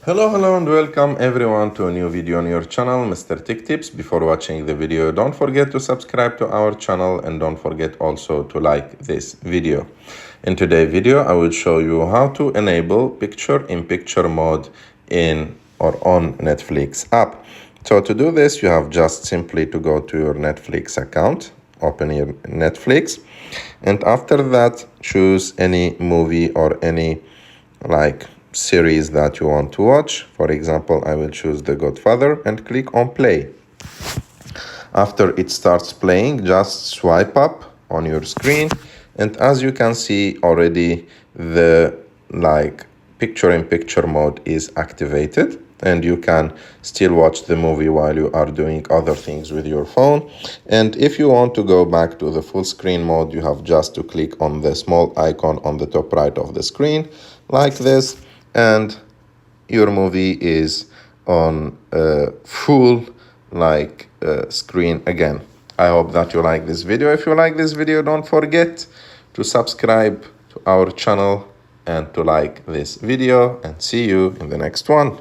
Hello and welcome everyone to a new video on your channel, Mr. Tech Tips. Before watching the video, don't forget to subscribe to our channel and don't forget also to like this video. In today's video, I will show you how to enable picture-in-picture mode in or on Netflix app. So to do this, you have just simply to go to your Netflix account, open your Netflix, and after that, choose any movie or any series that you want to watch. For example, I will choose The Godfather and click on play. After it starts playing, just swipe up on your screen, and as you can see already, the picture-in-picture mode is activated, and you can still watch the movie while you are doing other things with your phone. And if you want to go back to the full screen mode, you have just to click on the small icon on the top right of the screen like this, and your movie is on full screen again. I hope that you like this video. If you like this video, don't forget to subscribe to our channel and to like this video, and see you in the next one.